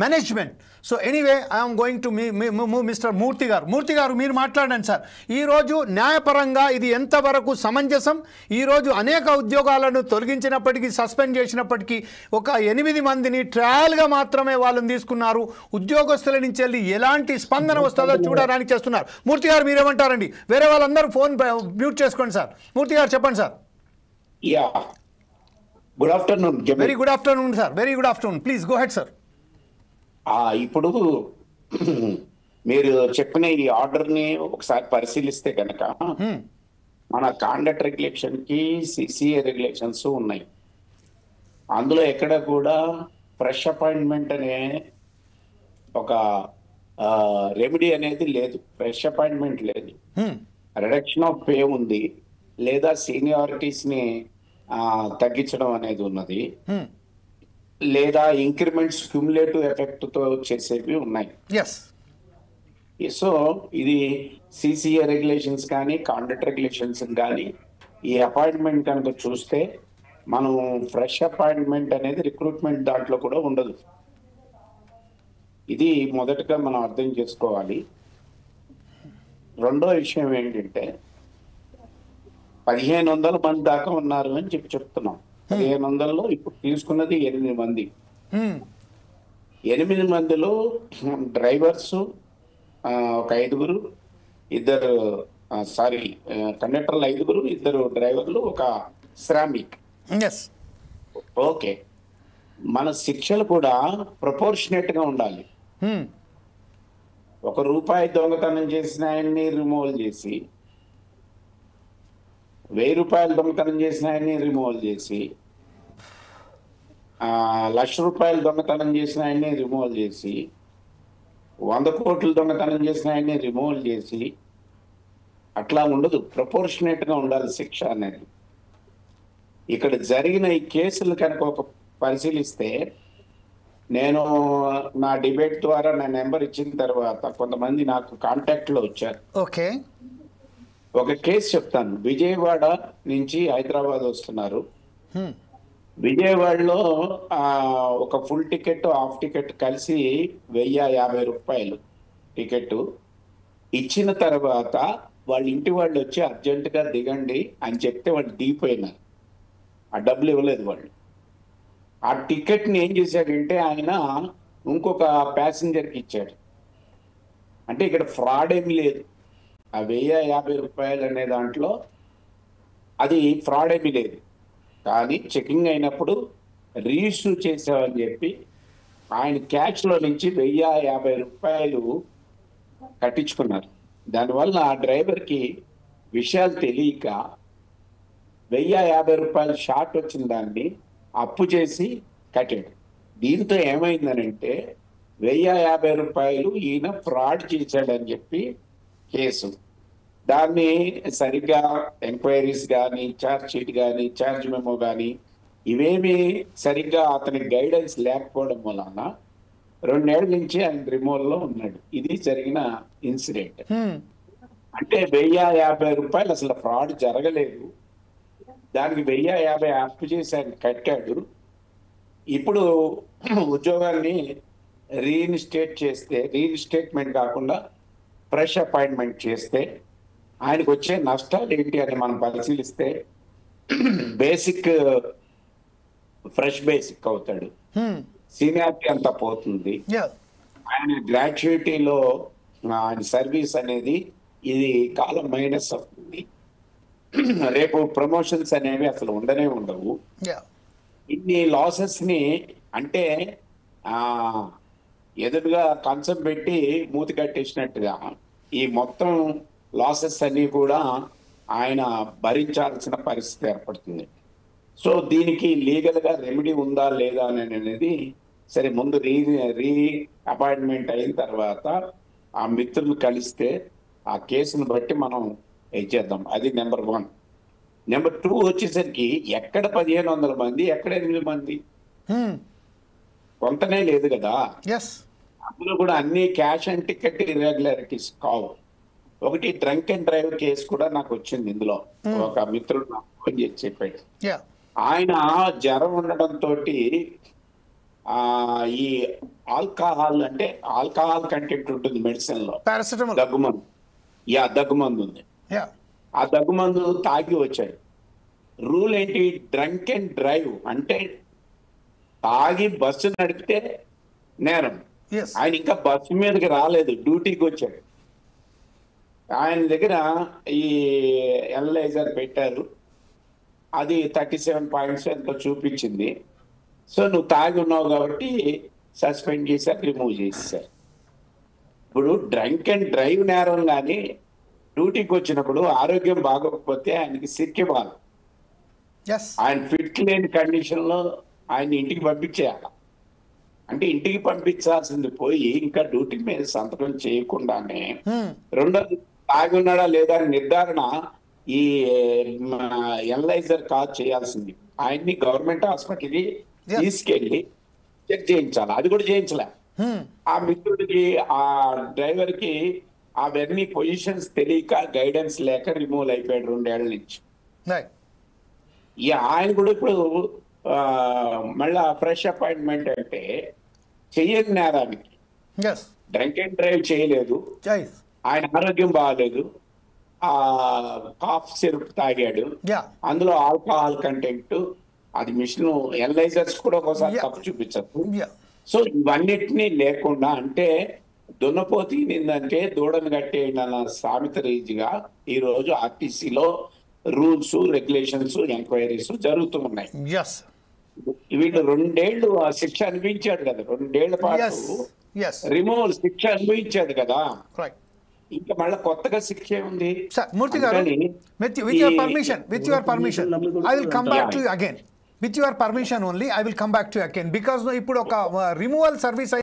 Management. So anyway I'm going to mister Murthy garu మీరు మాట్లాడండి sir. ఈరోజు న్యాయపరంగా ఇది ఎంతవరకు సమంజసం? ఈరోజు అనేక ఉద్యోగాలను తొలగించినప్పటికీ, సస్పెండ్ చేసినప్పటికీ ఒక 8 మందిని ట్రయల్గా మాత్రమే వాళ్ళని తీసుకున్నారు. ఉద్యోగస్తుల నుంచి వెళ్ళి ఎలాంటి స్పందన వస్తుందో చూడడానికి చేస్తున్నారు. మూర్తి గారు మీరేమంటారండి? వేరే వాళ్ళందరూ ఫోన్ మ్యూట్ చేసుకోండి సార్. మూర్తి గారు చెప్పండి sir. Good afternoon. Very good afternoon sir. Very good afternoon. Please go head sir. ఇప్పుడు మీరు చెప్పిన ఈ ఆర్డర్ ని ఒకసారి పరిశీలిస్తే కనుక మన కాండక్ట్ రెగ్యులేషన్ కి సిసిఏ రెగ్యులేషన్స్ ఉన్నాయి. అందులో ఎక్కడ కూడా ఫ్రెష్ అపాయింట్మెంట్ అనే ఒక రెమెడీ అనేది లేదు. ఫ్రెష్ అపాయింట్మెంట్ లేదు. రిడక్షన్ ఆఫ్ పే ఉంది, లేదా సీనియారిటీస్ ని తగ్గించడం అనేది ఉన్నది, లేదా ఇంక్రిమెంట్స్ క్యుములేటివ్ ఎఫెక్ట్ తో చేసేవి ఉన్నాయి. సో ఇది సిసిఏ రెగ్యులేషన్స్ కానీ కాండక్ట్ రెగ్యులేషన్స్ కానీ ఈ అపాయింట్మెంట్ కనుక చూస్తే మనం ఫ్రెష్ అపాయింట్మెంట్ అనేది రిక్రూట్మెంట్ దాంట్లో కూడా ఉండదు. ఇది మొదటగా మనం అర్థం చేసుకోవాలి. రెండో విషయం ఏంటంటే 1500 మంది దాకా ఉన్నారు అని చెప్తున్నాం. 1500లో ఇప్పుడు తీసుకున్నది 8 మంది. 8 మందిలో డ్రైవర్స్ ఒక 5గురు, కండక్టర్లు 5గురు, 2 డ్రైవర్లు, ఒక శ్రామిక్. ఓకే, మన శిక్షలు కూడా ప్రపోర్షనేట్ గా ఉండాలి. ₹1 దొంగతనం చేసిన ఆయన్ని రిమూవల్ చేసి, ₹1000 దొంగతనం చేసిన ఆయన్ని రిమూవల్ చేసి, ₹1,00,000 దొంగతనం చేసిన ఆయన్ని రిమూవల్ చేసి, 100 కోట్లు దొంగతనం చేసిన ఆయన్ని రిమూవల్ చేసి, అట్లా ఉండదు. ప్రపోర్షనేట్ గా ఉండాలి శిక్ష అనేది. ఇక్కడ జరిగిన ఈ కేసులు కనుక ఒక పరిశీలిస్తే, నేను నా డిబేట్ ద్వారా నా నెంబర్ ఇచ్చిన తర్వాత కొంతమంది నాకు కాంటాక్ట్ లో వచ్చారు. ఓకే, ఒక కేసు చెప్తాను. విజయవాడ నుంచి హైదరాబాద్ వస్తున్నారు. విజయవాడలో ఒక ఫుల్ టికెట్, హాఫ్ టికెట్ కలిసి ₹1,050 టికెట్ ఇచ్చిన తర్వాత వాళ్ళ ఇంటి వాళ్ళు వచ్చి అర్జెంటుగా దిగండి అని చెప్తే వాళ్ళు దిగిపోయినారు. ఆ డబ్బులు ఇవ్వలేదు వాళ్ళు. ఆ టికెట్ని ఏం చేశాడంటే ఆయన ఇంకొక ప్యాసింజర్కి ఇచ్చాడు. అంటే ఇక్కడ ఫ్రాడ్ ఏమి లేదు. ఆ ₹1,050 అనే దాంట్లో అది ఫ్రాడ్ ఏమీ లేదు. కానీ చెకింగ్ అయినప్పుడు రీఇష్యూ చేసామని చెప్పి ఆయన క్యాష్లో నుంచి ₹1,050 కట్టించుకున్నారు. దానివల్ల ఆ డ్రైవర్కి విషయాలు తెలియక ₹1,050 షార్ట్ వచ్చిన దాన్ని అప్పు చేసి కట్టాడు. దీంతో ఏమైందనంటే ₹1,050 ఈయన ఫ్రాడ్ చేశాడని చెప్పి కేసు. దాన్ని సరిగ్గా ఎంక్వైరీస్ కానీ, ఛార్జ్ షీట్ కానీ, ఛార్జ్ మెమో కానీ ఇవేమి సరిగ్గా అతనికి గైడెన్స్ లేకపోవడం వలన 2 ఏళ్ల నుంచి ఆయన రిమూవల్లో ఉన్నాడు. ఇది జరిగిన ఇన్సిడెంట్. అంటే ₹1,050 అసలు ఫ్రాడ్ జరగలేదు. దానికి 1,050 అప్పు చేసి ఆయన కట్టాడు. ఇప్పుడు ఉద్యోగాన్ని రీఇన్స్టేట్మెంట్ కాకుండా ఫ్రెష్ అపాయింట్మెంట్ చేస్తే ఆయనకు వచ్చే నష్టాలు ఏంటి అని మనం పరిశీలిస్తే, ఫ్రెష్ బేసిక్ అవుతాడు, సీనియారిటీ అంతా పోతుంది, ఆయన గ్రాట్యుయిటీలో ఆయన సర్వీస్ అనేది ఇది కాలం మైనస్ అవుతుంది. రేపు ప్రమోషన్స్ అనేవి అసలు ఉండవు. ఇన్ని లాసెస్ ని అంటే ఎదురుగా కంచం పెట్టి మూతి కట్టేసినట్టుగా ఈ మొత్తం లాసెస్ అన్ని కూడా ఆయన భరించాల్సిన పరిస్థితి ఏర్పడుతుంది. సో దీనికి లీగల్ గా రెమెడీ ఉందా లేదా అనేది సరే ముందు రీ అపాయింట్మెంట్ అయిన తర్వాత ఆ మిత్రులు కలిస్తే ఆ కేసును బట్టి మనం చేద్దాం. అది నెంబర్ 1. నెంబర్ 2 వచ్చేసరికి ఎక్కడ 1,500 మంది, ఎక్కడ 8 మంది, కొంతనే లేదు కదా. అందులో కూడా అన్ని క్యాష్ అండ్ టికెట్ ఇర్రెగ్యులారిటీస్ కావు. ఒకటి డ్రంక్ అండ్ డ్రైవ్ కేసు కూడా నాకు వచ్చింది. ఇందులో ఒక మిత్రుడు నాకు ఫోన్ చేసి చెప్పాడు. ఆయన జ్వరం ఉండడంతో ఈ ఆల్కహాల్ అంటే ఆల్కహాల్ కంటెంట్ ఉంటుంది మెడిసిన్ లో, పారాసిటమాల్. దగ్గుమందు. దగ్గుమందు ఉంది. యా. ఆ దగ్గుమందు తాగి వచ్చాడు. రూల్ ఏంటి? డ్రంక్ అండ్ డ్రైవ్ అంటే తాగి బస్సు నడిపితే నేరం. Yes. ఆయన ఇంకా బస్సు మీదకి రాలేదు, డ్యూటీకి వచ్చాడు. ఆయన దగ్గర ఈ ఎనలైజర్ పెట్టారు, అది 37 పాయింట్స్ ఎంతో చూపించింది. సో నువ్వు తాగి ఉన్నావు కాబట్టి సస్పెండ్ చేశారు, రిమూవ్ చేసేసారు. ఇప్పుడు డ్రంక్ అండ్ డ్రైవ్ నేరం, కానీ డ్యూటీకి వచ్చినప్పుడు ఆరోగ్యం బాగోకపోతే ఆయనకి సిక్ ఇవ్వాలి. Yes. ఆయన ఫిట్ లేని కండిషన్ లో ఆయన ఇంటికి పంపించేయాలి. అంటే ఇంటికి పంపించాల్సింది పోయి ఇంకా డ్యూటీ మీద సంతకం చేయకుండానే రెండోది తాగి ఉన్నాడా లేదా అని నిర్ధారణ ఈ ఎనలైజర్ కాల్ చేయాల్సింది. ఆయన్ని గవర్నమెంట్ హాస్పిటల్కి తీసుకెళ్లి చెక్ చేయించాలి. అది కూడా చేయించలే. ఆ మిత్రుడికి, ఆ డ్రైవర్ కి అవన్నీ పొజిషన్స్ తెలియక, గైడెన్స్ లేక రిమూవ్ అయిపోయాడు 2 ఏళ్ల నుంచి. Right. ఆయన కూడా ఇప్పుడు మళ్ళా ఫ్రెష్ అపాయింట్మెంట్ అంటే చెయ్యని నేరానికి. Yes. డ్రంక్ అండ్ డ్రైవ్ చేయలేదు, Yes. ఆయన ఆరోగ్యం బాగాలేదు, ఆ కాఫ్ సిరప్ తాగాడు, Yeah. అందులో ఆల్కహాల్ కంటెంట్, అది మిషన్ ఎనలైజర్స్ కూడా ఒకసారి Yeah. తప్పు చూపించచ్చు. Yeah. సో ఇవన్నిటినీ లేకుండా, అంటే దున్నపోతి నిందంటే దూడను కట్టేయండి అన్న సామెత రీతిగా ఈ రోజు ఆర్టీసీలో రూల్స్, రెగ్యులేషన్స్, ఎంక్వైరీస్ జరుగుతూ ఉన్నాయి. Yes. వీళ్ళు 2 ఏళ్ళు ఆ శిక్ష అనుభవించాడు కదా, 2 ఏళ్ల పాటు Yes. Yes. రిమూవల్ శిక్ష అనుభవించాడు కదా. Right. ఇంకా మళ్ళీ కొత్తగా శిక్ష ఉంది. Sir, Murthy garu, with your permission, I will come back to you again. With your permission only, I will come back to you again, because ఇప్పుడు ఒక రిమూవల్ సర్వీస్